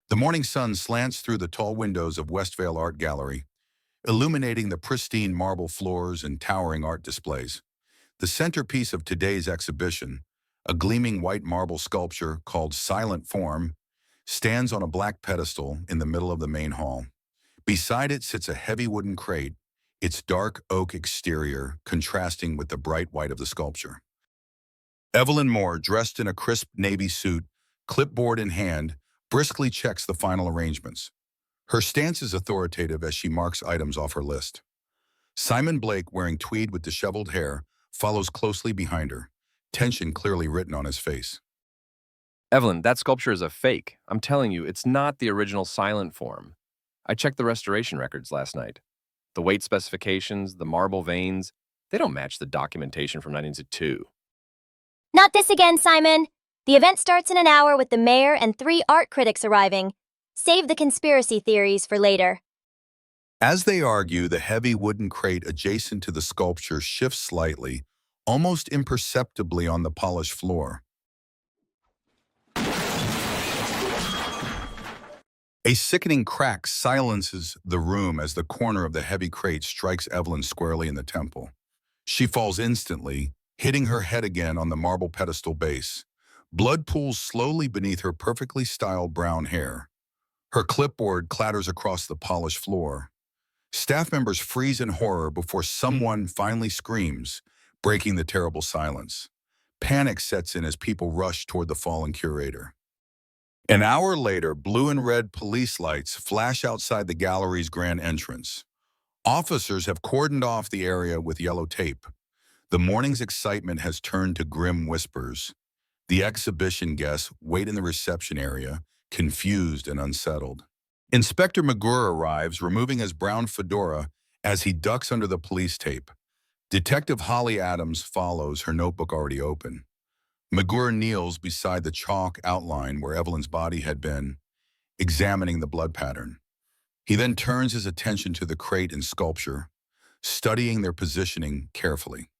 The morning sun slants through the tall windows of Westvale Art Gallery, illuminating the pristine marble floors and towering art displays. The centerpiece of today's exhibition, a gleaming white marble sculpture called Silent Form, stands on a black pedestal in the middle of the main hall. Beside it sits a heavy wooden crate, its dark oak exterior contrasting with the bright white of the sculpture. Evelyn Moore, dressed in a crisp navy suit, clipboard in hand, briskly checks the final arrangements. Her stance is authoritative as she marks items off her list. Simon Blake, wearing tweed with disheveled hair, follows closely behind her, tension clearly written on his face. Evelyn, that sculpture is a fake. I'm telling you, it's not the original Silent Form. I checked the restoration records last night. The weight specifications, the marble veins, they don't match the documentation from 1902. Not this again, Simon. The event starts in an hour with the mayor and 3 art critics arriving. Save the conspiracy theories for later. As they argue, the heavy wooden crate adjacent to the sculpture shifts slightly, almost imperceptibly on the polished floor. A sickening crack silences the room as the corner of the heavy crate strikes Evelyn squarely in the temple. She falls instantly, hitting her head again on the marble pedestal base. Blood pools slowly beneath her perfectly styled brown hair. Her clipboard clatters across the polished floor. Staff members freeze in horror before someone finally screams, breaking the terrible silence. Panic sets in as people rush toward the fallen curator. An hour later, blue and red police lights flash outside the gallery's grand entrance. Officers have cordoned off the area with yellow tape. The morning's excitement has turned to grim whispers. The exhibition guests wait in the reception area, confused and unsettled. Inspector Megure arrives, removing his brown fedora as he ducks under the police tape. Detective Holly Adams follows, her notebook already open. Megure kneels beside the chalk outline where Evelyn's body had been, examining the blood pattern. He then turns his attention to the crate and sculpture, studying their positioning carefully.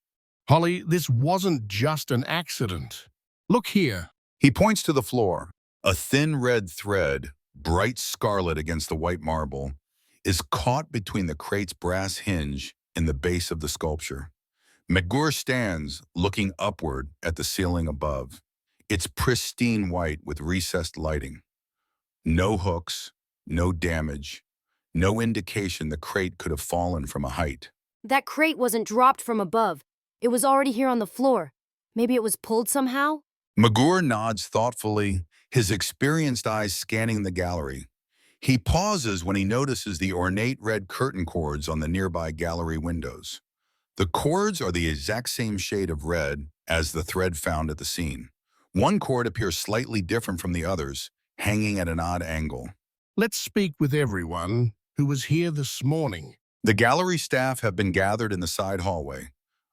Holly, this wasn't just an accident. Look here. He points to the floor. A thin red thread, bright scarlet against the white marble, is caught between the crate's brass hinge and the base of the sculpture. Megure stands, looking upward at the ceiling above. It's pristine white with recessed lighting. No hooks, no damage, no indication the crate could have fallen from a height. That crate wasn't dropped from above. It was already here on the floor. Maybe it was pulled somehow? Megure nods thoughtfully, his experienced eyes scanning the gallery. He pauses when he notices the ornate red curtain cords on the nearby gallery windows. The cords are the exact same shade of red as the thread found at the scene. One cord appears slightly different from the others, hanging at an odd angle. Let's speak with everyone who was here this morning. The gallery staff have been gathered in the side hallway,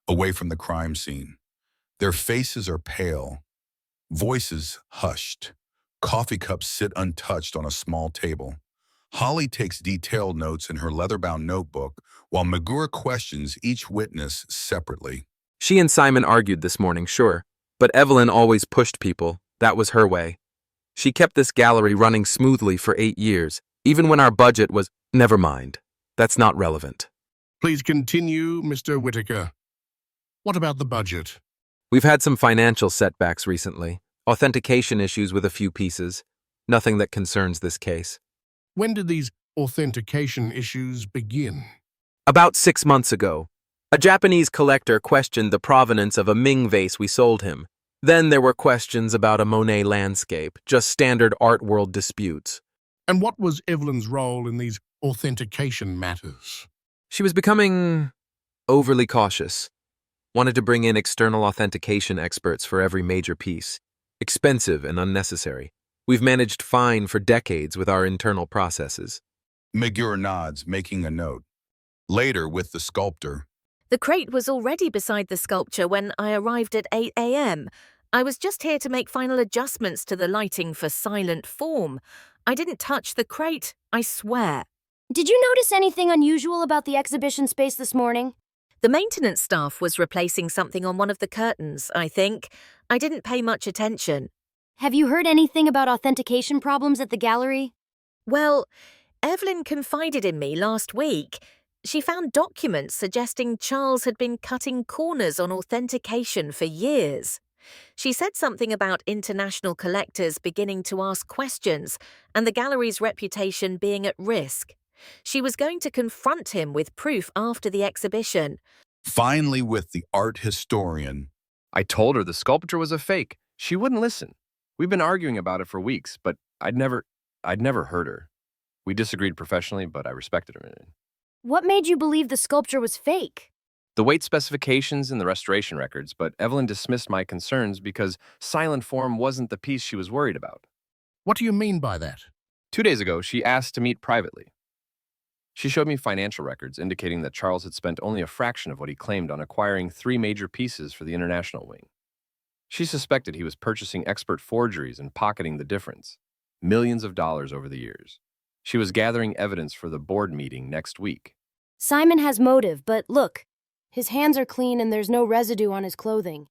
away from the crime scene. Their faces are pale, voices hushed. Coffee cups sit untouched on a small table. Holly takes detailed notes in her leather-bound notebook, while Megure questions each witness separately. She and Simon argued this morning, sure, but Evelyn always pushed people. That was her way. She kept this gallery running smoothly for 8 years, even when our budget was... Never mind. That's not relevant. Please continue, Mr. Whitaker. What about the budget? We've had some financial setbacks recently, authentication issues with a few pieces, nothing that concerns this case. When did these authentication issues begin? About 6 months ago, a Japanese collector questioned the provenance of a Ming vase we sold him. Then there were questions about a Monet landscape, just standard art world disputes. And what was Evelyn's role in these authentication matters? She was becoming overly cautious. Wanted to bring in external authentication experts for every major piece. Expensive and unnecessary. We've managed fine for decades with our internal processes. Megure nods, making a note. Later, with the sculptor. The crate was already beside the sculpture when I arrived at 8 a.m. I was just here to make final adjustments to the lighting for Silent Form. I didn't touch the crate, I swear. Did you notice anything unusual about the exhibition space this morning? The maintenance staff was replacing something on one of the curtains, I think. I didn't pay much attention. Have you heard anything about authentication problems at the gallery? Well, Evelyn confided in me last week. She found documents suggesting Charles had been cutting corners on authentication for years. She said something about international collectors beginning to ask questions and the gallery's reputation being at risk. She was going to confront him with proof after the exhibition. Finally, with the art historian, I told her the sculpture was a fake. She wouldn't listen. We've been arguing about it for weeks, but I'd never heard her. We disagreed professionally, but I respected her. What made you believe the sculpture was fake? The weight specifications and the restoration records, but Evelyn dismissed my concerns because silent form wasn't the piece she was worried about. What do you mean by that? 2 days ago, she asked to meet privately. She showed me financial records indicating that Charles had spent only a fraction of what he claimed on acquiring 3 major pieces for the international wing. She suspected he was purchasing expert forgeries and pocketing the difference, millions of dollars over the years. She was gathering evidence for the board meeting next week. Simon has motive, but look. His hands are clean and there's no residue on his clothing.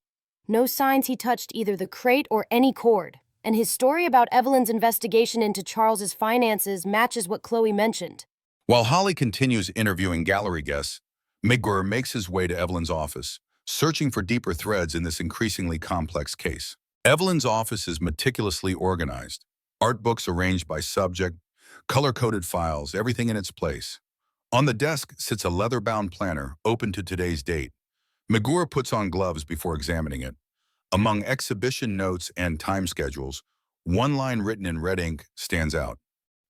No signs he touched either the crate or any cord. And his story about Evelyn's investigation into Charles's finances matches what Chloe mentioned. while Holly continues interviewing gallery guests, Megure makes his way to Evelyn's office, searching for deeper threads in this increasingly complex case. Evelyn's office is meticulously organized, art books arranged by subject, color-coded files, everything in its place. On the desk sits a leather-bound planner open to today's date. Megure puts on gloves before examining it. Among exhibition notes and time schedules, one line written in red ink stands out.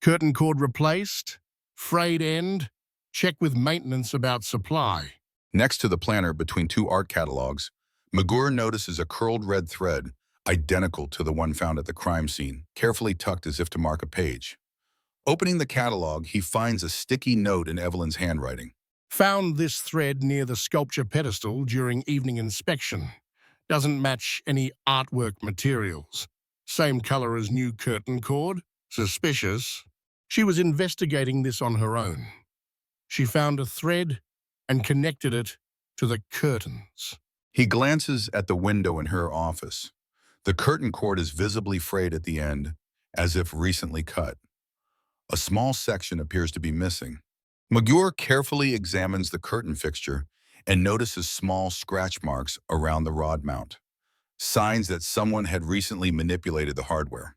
Curtain cord replaced, frayed end, check with maintenance about supply. Next to the planner between two art catalogs, Megure notices a curled red thread, identical to the one found at the crime scene, carefully tucked as if to mark a page. Opening the catalog, he finds a sticky note in Evelyn's handwriting. Found this thread near the sculpture pedestal during evening inspection. Doesn't match any artwork materials. Same color as new curtain cord. Suspicious. She was investigating this on her own. She found a thread and connected it to the curtains. He glances at the window in her office. The curtain cord is visibly frayed at the end, as if recently cut. A small section appears to be missing. Megure carefully examines the curtain fixture and notices small scratch marks around the rod mount, signs that someone had recently manipulated the hardware.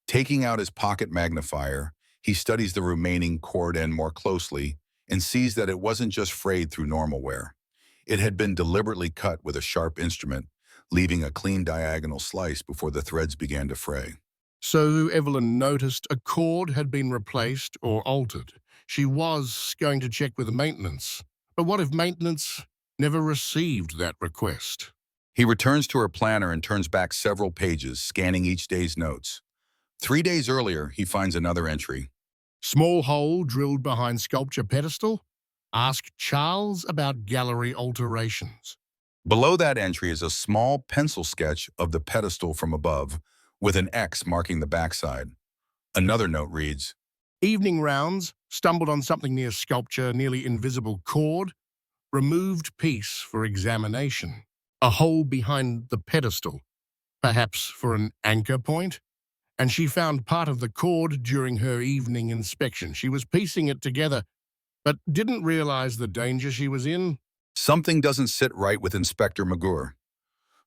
Taking out his pocket magnifier, he studies the remaining cord end more closely and sees that it wasn't just frayed through normal wear. It had been deliberately cut with a sharp instrument, leaving a clean diagonal slice before the threads began to fray. So Evelyn noticed a cord had been replaced or altered. She was going to check with maintenance. But what if maintenance never received that request? He returns to her planner and turns back several pages, scanning each day's notes. 3 days earlier, he finds another entry. Small hole drilled behind sculpture pedestal. Ask Charles about gallery alterations. Below that entry is a small pencil sketch of the pedestal from above, with an X marking the backside. Another note reads, Evening rounds, stumbled on something near sculpture, nearly invisible cord, removed piece for examination. A hole behind the pedestal, perhaps for an anchor point. And she found part of the cord during her evening inspection. She was piecing it together, but didn't realize the danger she was in. Something doesn't sit right with Inspector Megure.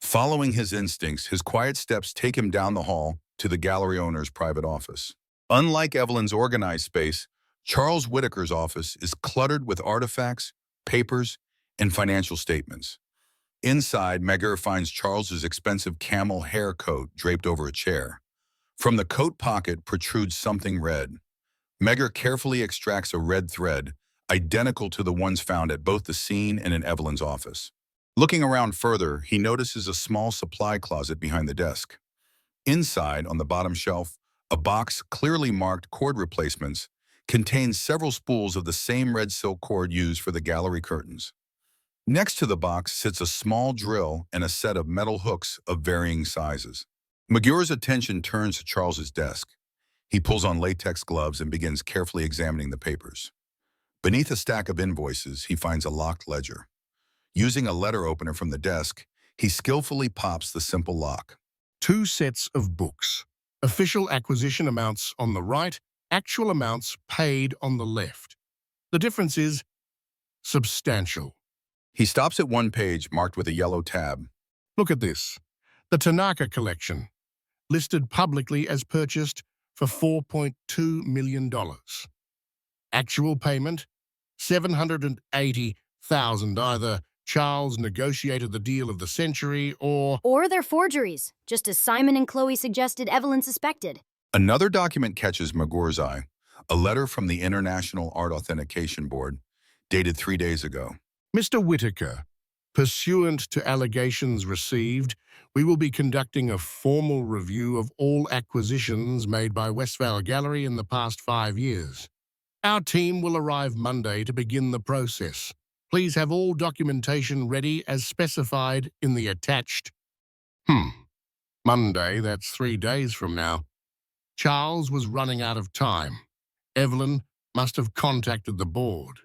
Following his instincts, his quiet steps take him down the hall to the gallery owner's private office. Unlike Evelyn's organized space, Charles Whitaker's office is cluttered with artifacts, papers, and financial statements. Inside, Megure finds Charles's expensive camel hair coat draped over a chair. From the coat pocket protrudes something red. Megure carefully extracts a red thread, identical to the ones found at both the scene and in Evelyn's office. Looking around further, he notices a small supply closet behind the desk. Inside, on the bottom shelf, a box clearly marked cord replacements contains several spools of the same red silk cord used for the gallery curtains. Next to the box sits a small drill and a set of metal hooks of varying sizes. Megure's attention turns to Charles's desk. He pulls on latex gloves and begins carefully examining the papers. Beneath a stack of invoices, he finds a locked ledger. Using a letter opener from the desk, he skillfully pops the simple lock. 2 sets of books. Official acquisition amounts on the right, actual amounts paid on the left. The difference is substantial. He stops at one page marked with a yellow tab. Look at this. The Tanaka collection, listed publicly as purchased for $4.2 million. Actual payment, $780,000. Either Charles negotiated the deal of the century or They're forgeries, just as Simon and Chloe suggested Evelyn suspected. Another document catches Megure's eye, a letter from the International Art Authentication Board, dated 3 days ago. Mr. Whitaker, pursuant to allegations received, we will be conducting a formal review of all acquisitions made by Westvale Gallery in the past 5 years. Our team will arrive Monday to begin the process. Please have all documentation ready as specified in the attached. Monday, that's 3 days from now. Charles was running out of time. Evelyn must have contacted the board.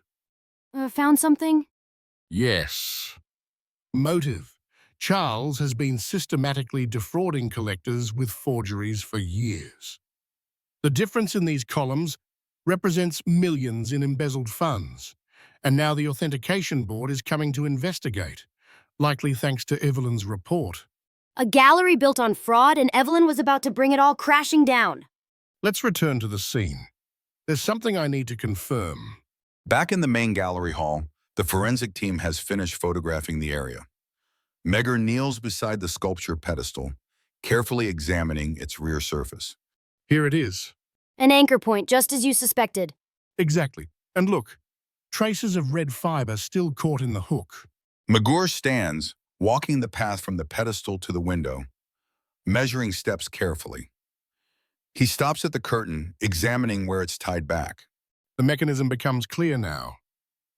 Found something? Yes. Motive. Charles has been systematically defrauding collectors with forgeries for years. The difference in these columns represents millions in embezzled funds, and now the Authentication Board is coming to investigate, likely thanks to Evelyn's report. A gallery built on fraud, and Evelyn was about to bring it all crashing down. Let's return to the scene. There's something I need to confirm. Back in the main gallery hall, the forensic team has finished photographing the area. Megure kneels beside the sculpture pedestal, carefully examining its rear surface. Here it is. An anchor point, just as you suspected. Exactly. And look, traces of red fiber still caught in the hook. Megure stands, walking the path from the pedestal to the window, measuring steps carefully. He stops at the curtain, examining where it's tied back. The mechanism becomes clear now.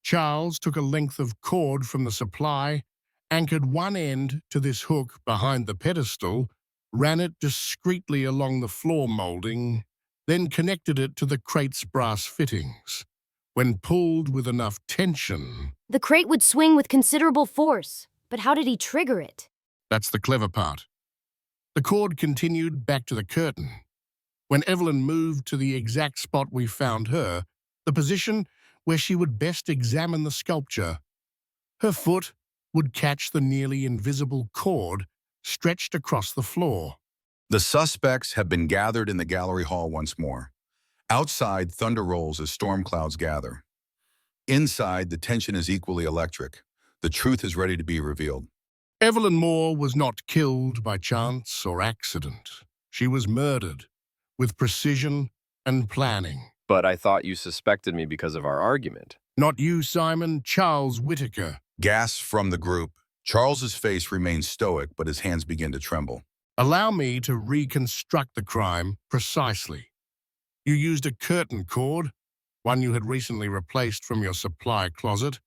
Charles took a length of cord from the supply, anchored one end to this hook behind the pedestal, ran it discreetly along the floor molding, then connected it to the crate's brass fittings. When pulled with enough tension... The crate would swing with considerable force, but how did he trigger it? That's the clever part. The cord continued back to the curtain. When Evelyn moved to the exact spot we found her, the position where she would best examine the sculpture, her foot would catch the nearly invisible cord stretched across the floor. The suspects have been gathered in the gallery hall once more. Outside, thunder rolls as storm clouds gather. Inside, the tension is equally electric. The truth is ready to be revealed. Evelyn Moore was not killed by chance or accident. She was murdered with precision and planning. But I thought you suspected me because of our argument. Not you, Simon, Charles Whitaker. Gasps from the group. Charles's face remains stoic, but his hands begin to tremble. Allow me to reconstruct the crime precisely. You used a curtain cord, one you had recently replaced from your supply closet,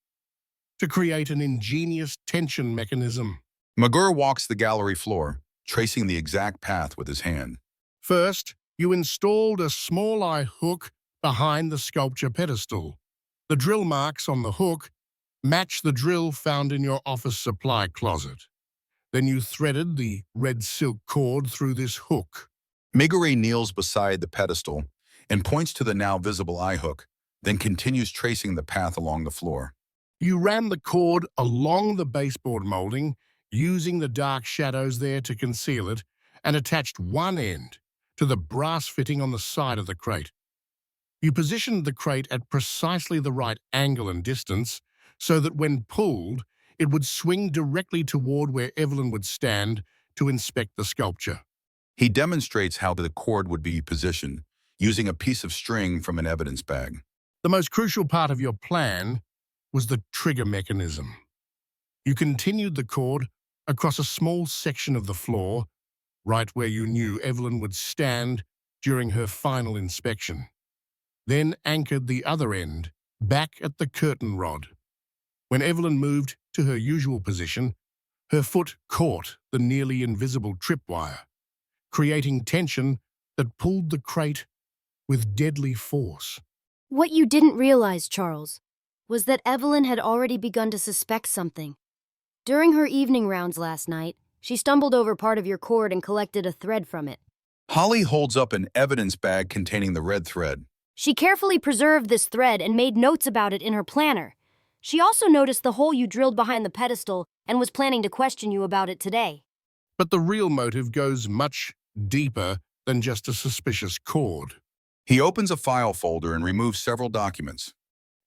to create an ingenious tension mechanism. Megure walks the gallery floor, tracing the exact path with his hand. First, you installed a small eye hook behind the sculpture pedestal. The drill marks on the hook match the drill found in your office supply closet. Then you threaded the red silk cord through this hook. Megure kneels beside the pedestal and points to the now visible eye hook, then continues tracing the path along the floor. You ran the cord along the baseboard molding, using the dark shadows there to conceal it, and attached one end to the brass fitting on the side of the crate. You positioned the crate at precisely the right angle and distance so that when pulled, it would swing directly toward where Evelyn would stand to inspect the sculpture. He demonstrates how the cord would be positioned, using a piece of string from an evidence bag. The most crucial part of your plan was the trigger mechanism. You continued the cord across a small section of the floor, right where you knew Evelyn would stand during her final inspection. Then anchored the other end back at the curtain rod. When Evelyn moved to her usual position, her foot caught the nearly invisible tripwire, creating tension that pulled the crate with deadly force. What you didn't realize, Charles, was that Evelyn had already begun to suspect something. During her evening rounds last night, she stumbled over part of your cord and collected a thread from it. Holly holds up an evidence bag containing the red thread. She carefully preserved this thread and made notes about it in her planner. She also noticed the hole you drilled behind the pedestal and was planning to question you about it today. But the real motive goes much deeper than just a suspicious cord. He opens a file folder and removes several documents.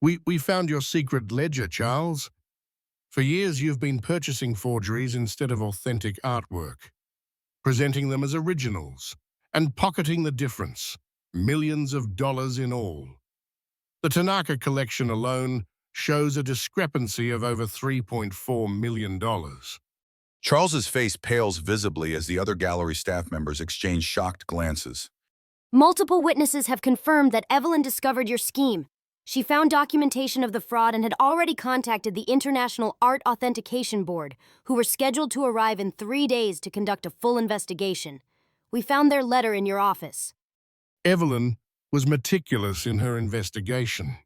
We found your secret ledger, Charles. For years, you've been purchasing forgeries instead of authentic artwork, presenting them as originals, and pocketing the difference, millions of dollars in all. The Tanaka collection alone shows a discrepancy of over $3.4 million. Charles's face pales visibly as the other gallery staff members exchange shocked glances. Multiple witnesses have confirmed that Evelyn discovered your scheme. She found documentation of the fraud and had already contacted the International Art Authentication Board, who were scheduled to arrive in 3 days to conduct a full investigation. We found their letter in your office. Evelyn was meticulous in her investigation.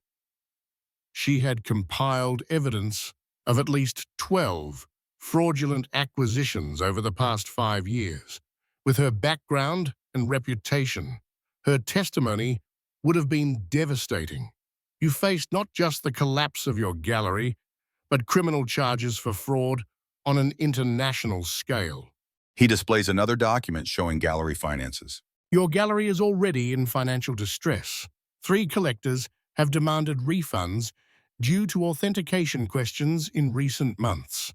She had compiled evidence of at least 12 fraudulent acquisitions over the past 5 years. With her background and reputation, her testimony would have been devastating. You faced not just the collapse of your gallery, but criminal charges for fraud on an international scale. He displays another document showing gallery finances. Your gallery is already in financial distress. 3 collectors have demanded refunds due to authentication questions in recent months.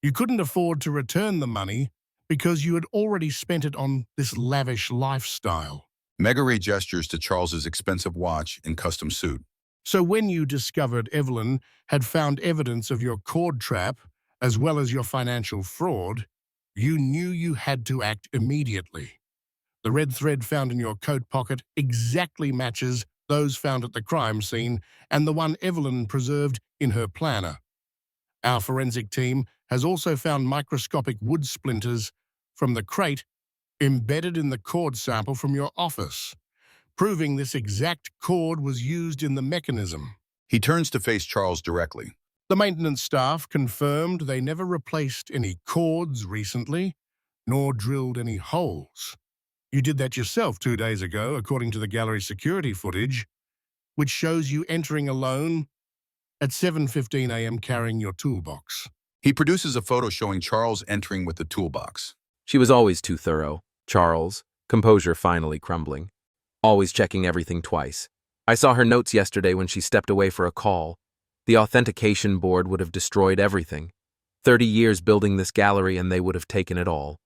You couldn't afford to return the money because you had already spent it on this lavish lifestyle. Megure gestures to Charles's expensive watch and custom suit. So when you discovered Evelyn had found evidence of your cord trap, as well as your financial fraud, you knew you had to act immediately. The red thread found in your coat pocket exactly matches those found at the crime scene and the one Evelyn preserved in her planner. Our forensic team has also found microscopic wood splinters from the crate embedded in the cord sample from your office, proving this exact cord was used in the mechanism. He turns to face Charles directly. The maintenance staff confirmed they never replaced any cords recently, nor drilled any holes. You did that yourself 2 days ago, according to the gallery security footage, which shows you entering alone at 7:15 a.m. carrying your toolbox. He produces a photo showing Charles entering with the toolbox. She was always too thorough, Charles, composure finally crumbling. Always checking everything twice. I saw her notes yesterday when she stepped away for a call. The authentication board would have destroyed everything. 30 years building this gallery and they would have taken it all.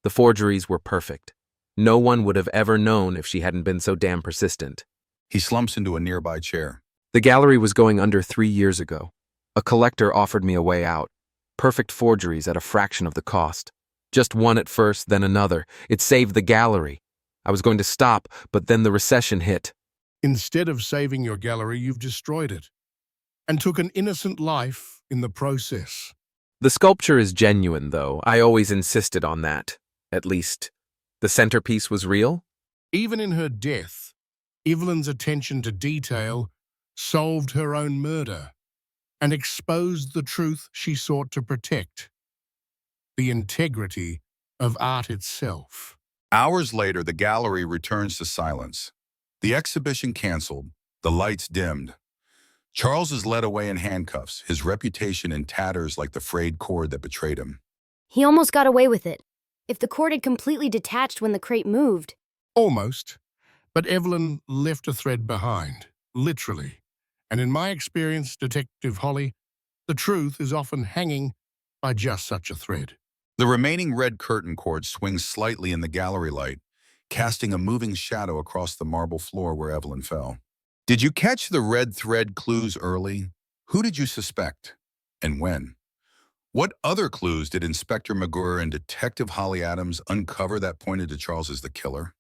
The forgeries were perfect. No one would have ever known if she hadn't been so damn persistent. He slumps into a nearby chair. The gallery was going under 3 years ago. A collector offered me a way out. Perfect forgeries at a fraction of the cost. Just one at first, then another. It saved the gallery. I was going to stop, but then the recession hit. Instead of saving your gallery, you've destroyed it, and took an innocent life in the process. The sculpture is genuine, though. I always insisted on that. At least, the centerpiece was real? Even in her death, Evelyn's attention to detail solved her own murder and exposed the truth she sought to protect: the integrity of art itself. Hours later, the gallery returns to silence. The exhibition canceled, the lights dimmed. Charles is led away in handcuffs, his reputation in tatters like the frayed cord that betrayed him. He almost got away with it. If the cord had completely detached when the crate moved. Almost, but Evelyn left a thread behind, literally. And in my experience, Detective Holly, the truth is often hanging by just such a thread. The remaining red curtain cord swings slightly in the gallery light, casting a moving shadow across the marble floor where Evelyn fell. Did you catch the red thread clues early? Who did you suspect? And when? What other clues did Inspector Megure and Detective Holly Adams uncover that pointed to Charles as the killer?